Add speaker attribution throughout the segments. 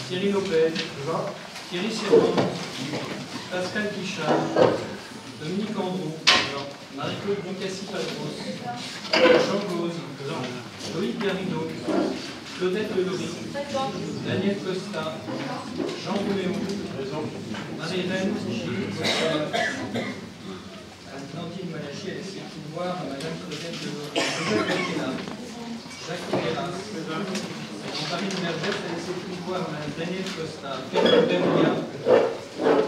Speaker 1: Thierry Lopez, Thierry Servan, Pascal Pichard, Dominique Andrew, Marie-Claude Boncassi-Padros, Jean Gauze, Loïc Garrido, Claudette Lelory, Daniel Costa, Jean Roméo, Marie-Reine Gilles, Nandine Malachi a laissé le pouvoir à Madame Claudette Lelory, Joseph Bequena, Jacques Ferreras, Jean-Marie Mergette a laissé le pouvoir à Madame Daniel Costa, Fernand Berlia,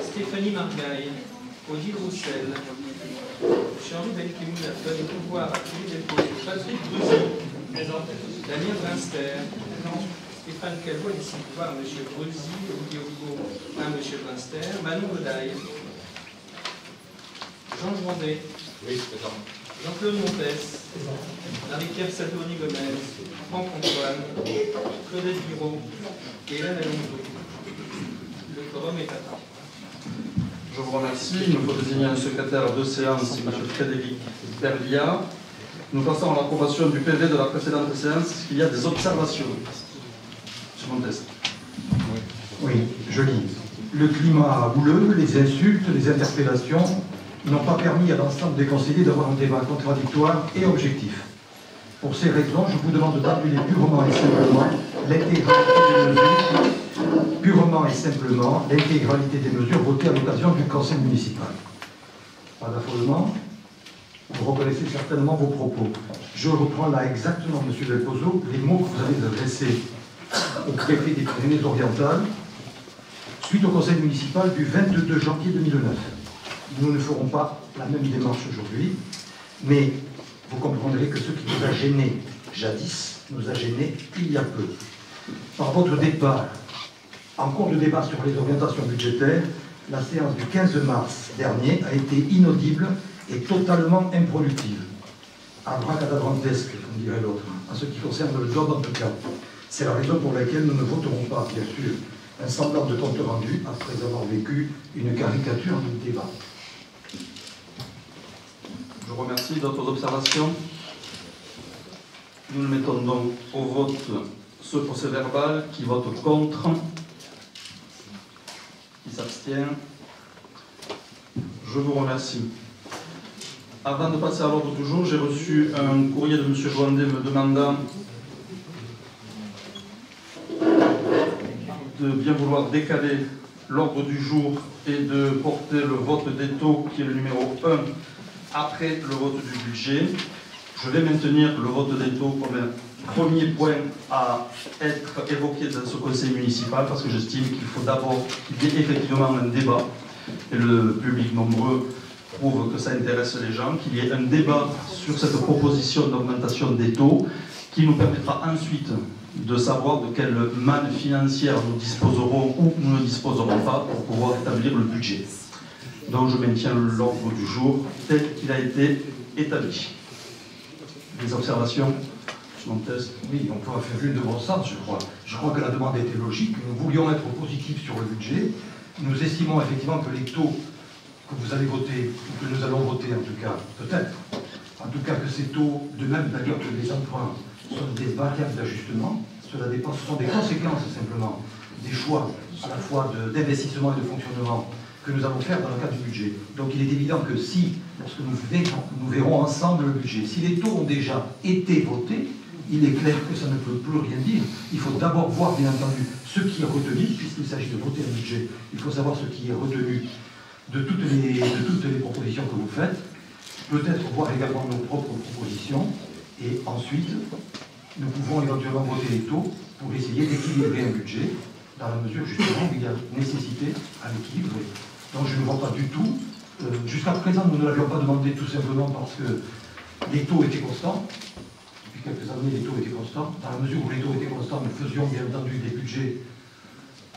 Speaker 1: Stéphanie Margaille, Odile Roussel, Henri Benkemoun a donné le pouvoir à Philippe Delpaux, Patrick Brusy, Damien Brinster, Stéphane Calvo a laissé le pouvoir à M. Brusy, Olivier Hugo à M. Brinster, Manon Godaille, Jean Joindet, Jean-Claude Montes, Marie-Pierre Salvoni-Gomez, Franck Antoine, Claudette Guiraud et Hélène Alonso. Le quorum est atteint.
Speaker 2: Je vous remercie. Il nous faut désigner un secrétaire de séance, M. Frédéric Berlia. Nous passons à l'approbation du PV de la précédente séance. Est-ce qu'il y a des observations? M. Montes.
Speaker 3: Oui, je lis. Le climat houleux, les insultes, les interpellations n'ont pas permis à l'ensemble des conseillers d'avoir un débat contradictoire et objectif. Pour ces raisons, je vous demande d'annuler purement et simplement l'intégralité des mesures votées à l'occasion du conseil municipal. Pas d'affolement. Vous reconnaissez certainement vos propos. Je reprends là exactement, M. Delpozo, les mots que vous avez adressés au préfet des Pyrénées-Orientales suite au conseil municipal du 22 janvier 2009. Nous ne ferons pas la même démarche aujourd'hui, mais vous comprendrez que ce qui nous a gênés jadis nous a gênés il y a peu. Par votre départ, en cours de débat sur les orientations budgétaires, la séance du 15 mars dernier a été inaudible et totalement improductive. Abracadabrantesque, comme dirait l'autre, en ce qui concerne le job en tout cas. C'est la raison pour laquelle nous ne voterons pas, bien sûr, un semblant de compte rendu après avoir vécu une caricature du débat.
Speaker 2: Je vous remercie. D'autres observations? Nous le mettons donc au vote ce procès-verbal. Qui vote contre? Qui s'abstient? Je vous remercie. Avant de passer à l'ordre du jour, j'ai reçu un courrier de M. Joindet me demandant de bien vouloir décaler l'ordre du jour et de porter le vote des taux, qui est le numéro 1, après le vote du budget. Je vais maintenir le vote des taux comme un premier point à être évoqué dans ce conseil municipal, parce que j'estime qu'il faut d'abord qu'il y ait effectivement un débat, et le public nombreux prouve que ça intéresse les gens, qu'il y ait un débat sur cette proposition d'augmentation des taux, qui nous permettra ensuite de savoir de quelle manne financière nous disposerons ou nous ne disposerons pas pour pouvoir établir le budget. Donc je maintiens l'ordre du jour tel qu'il a été établi. Des observations?
Speaker 3: Oui, on peut en faire une de bon sens, je crois. Je crois que la demande était logique. Nous voulions être positifs sur le budget. Nous estimons effectivement que les taux que vous allez voter, ou que nous allons voter en tout cas, peut-être, en tout cas que ces taux, de même d'ailleurs que les emprunts, sont des variables d'ajustement. Cela dépend, ce sont des conséquences simplement des choix à la fois d'investissement et de fonctionnement que nous allons faire dans le cadre du budget. Donc il est évident que si, lorsque nous verrons ensemble le budget, si les taux ont déjà été votés, il est clair que ça ne peut plus rien dire. Il faut d'abord voir, bien entendu, ce qui est retenu, puisqu'il s'agit de voter un budget. Il faut savoir ce qui est retenu de toutes les propositions que vous faites, peut-être voir également nos propres propositions, et ensuite, nous pouvons éventuellement voter les taux pour essayer d'équilibrer un budget, dans la mesure justement où il y a nécessité à l'équilibrer. Donc je ne vois pas du tout. Jusqu'à présent, nous ne l'avions pas demandé tout simplement parce que les taux étaient constants. Depuis quelques années, les taux étaient constants. Dans la mesure où les taux étaient constants, nous faisions bien entendu des budgets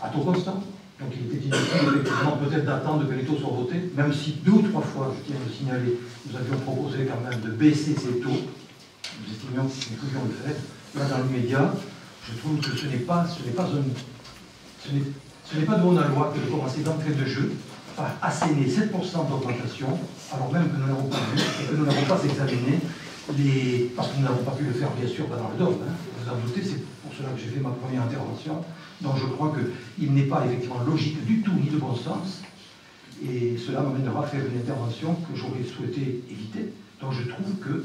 Speaker 3: à taux constant. Donc il était inutile effectivement peut-être d'attendre que les taux soient votés, même si 2 ou 3 fois, je tiens à le signaler, nous avions proposé quand même de baisser ces taux. Nous estimions que nous pouvions le faire. Là, dans l'immédiat, je trouve que ce n'est pas de mon loi que de commencer d'entrée de jeu par asséner 7% d'augmentation, alors même que nous n'avons pas vu et que nous n'avons pas examiné parce que nous n'avons pas pu le faire bien sûr pendant le DOM. Vous en doutez, c'est pour cela que j'ai fait ma première intervention. Donc je crois qu'il n'est pas effectivement logique du tout, ni de bon sens. Et cela m'amènera à faire une intervention que j'aurais souhaité éviter. Donc je trouve que,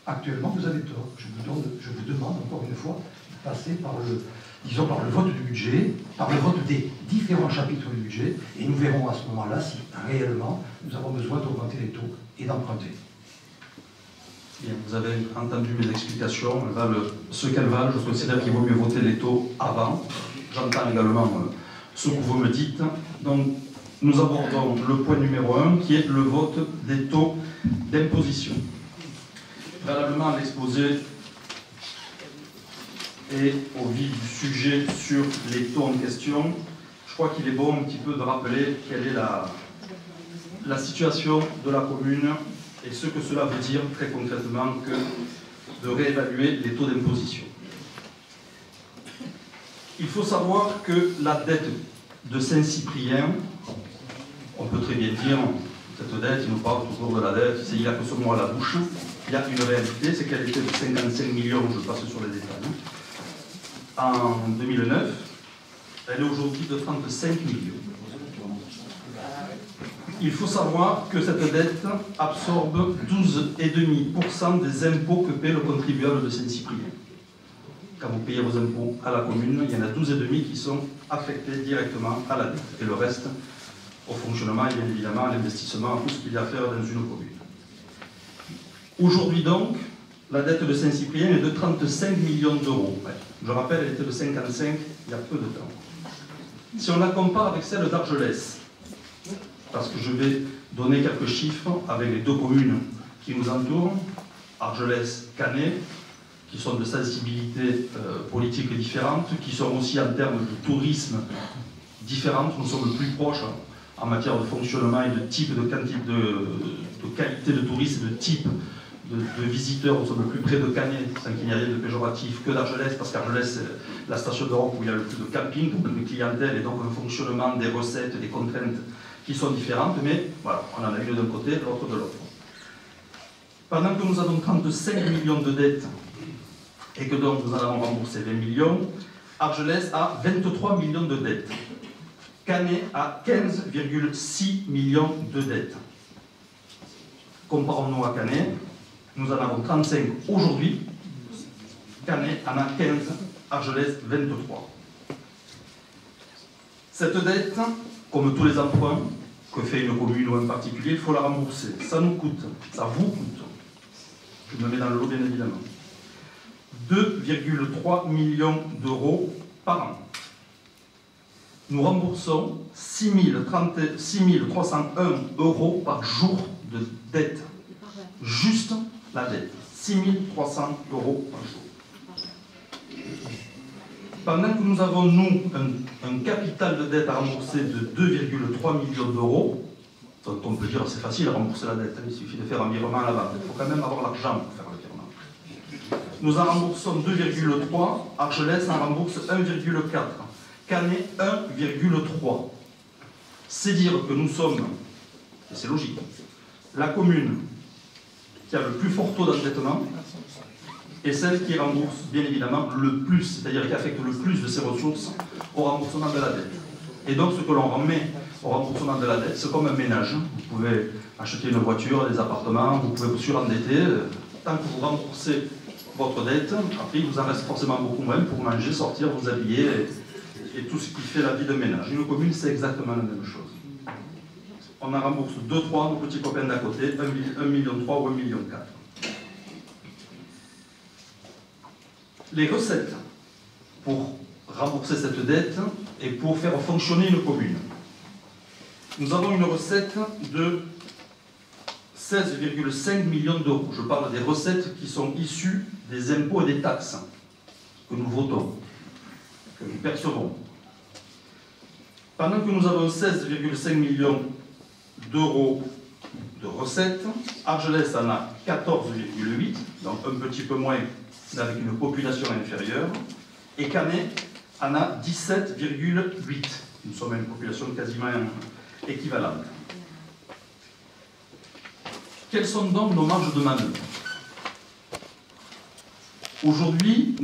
Speaker 3: actuellement, vous avez tort. Je vous demande, encore une fois, de passer par le vote du budget, par le vote des différents chapitres du budget, et nous verrons à ce moment-là si réellement nous avons besoin d'augmenter les taux et d'emprunter.
Speaker 2: Bien, vous avez entendu mes explications, elles valent ce qu'elles valent. Je considère qu'il vaut mieux voter les taux avant. J'entends également ce que vous me dites. Donc, nous abordons le point numéro 1, qui est le vote des taux d'imposition. Préalablement à l'exposé et au vif du sujet sur les taux en question, je crois qu'il est bon un petit peu de rappeler quelle est la situation de la commune et ce que cela veut dire très concrètement que de réévaluer les taux d'imposition. Il faut savoir que la dette de Saint-Cyprien, on peut très bien dire, cette dette, il nous parle toujours de la dette, il n'y a que ce mot à la bouche. Il y a une réalité, c'est qu'elle était de 55 millions, je passe sur les détails, en 2009, elle est aujourd'hui de 35 millions. Il faut savoir que cette dette absorbe 12,5% des impôts que paie le contribuable de Saint-Cyprien. Quand vous payez vos impôts à la commune, il y en a 12,5 qui sont affectés directement à la dette. Et le reste, au fonctionnement et bien évidemment à l'investissement, à tout ce qu'il y a à faire dans une commune. Aujourd'hui donc, la dette de Saint-Cyprien est de 35 millions d'euros. Je rappelle, elle était de 55 il y a peu de temps. Si on la compare avec celle d'Argelès, parce que je vais donner quelques chiffres avec les deux communes qui nous entourent, Argelès, Canet, qui sont de sensibilités politiques différentes, qui sont aussi en termes de tourisme différentes. Nous sommes le plus proches en matière de fonctionnement et de type, de qualité de tourisme, de type de visiteurs. Nous sommes le plus près de Canet, sans qu'il n'y ait rien de péjoratif, que d'Argelès, parce qu'Argelès, c'est la station d'Europe où il y a le plus de camping, de clientèle, et donc un fonctionnement, des recettes, des contraintes qui sont différentes, mais voilà, on en a une d'un côté, l'autre de l'autre. Pendant que nous avons 35 millions de dettes, et que donc nous en avons remboursé 20 millions, Argelès a 23 millions de dettes. Canet a 15,6 millions de dettes. Comparons-nous à Canet, nous en avons 35 aujourd'hui, Canet en a 15, Argelès 23. Cette dette, comme tous les emprunts que fait une commune ou un particulier, il faut la rembourser. Ça nous coûte, ça vous coûte, je me mets dans le lot bien évidemment, 2,3 millions d'euros par an. Nous remboursons 6 301 euros par jour de dette. Juste la dette. 6 300 euros par jour. Pendant que nous avons, nous, un capital de dette à rembourser de 2,3 millions d'euros, donc on peut dire c'est facile à rembourser la dette, il suffit de faire un virement à la banque. Il faut quand même avoir l'argent pour faire le virement. Nous en remboursons 2,3, Argelès en rembourse 1,4. Canet 1,3. C'est dire que nous sommes, et c'est logique, la commune qui a le plus fort taux d'endettement et celle qui rembourse bien évidemment le plus, c'est-à-dire qui affecte le plus de ses ressources au remboursement de la dette. Et donc ce que l'on remet au remboursement de la dette, c'est comme un ménage. Vous pouvez acheter une voiture, des appartements, vous pouvez vous surendetter. Tant que vous remboursez votre dette, après il vous en reste forcément beaucoup moins pour manger, sortir, vous habiller et tout ce qui fait la vie de ménage. Une commune, c'est exactement la même chose. On en rembourse 2-3, nos petits copains d'à côté, 1,3 million ou 1,4 million. Les recettes pour rembourser cette dette et pour faire fonctionner une commune. Nous avons une recette de 16,5 millions d'euros. Je parle des recettes qui sont issues des impôts et des taxes que nous votons, que nous percevons. Pendant que nous avons 16,5 millions d'euros de recettes, Argelès en a 14,8, donc un petit peu moins, mais avec une population inférieure, et Canet en a 17,8. Nous sommes à une population quasiment équivalente. Quelles sont donc nos marges de manœuvre? Aujourd'hui,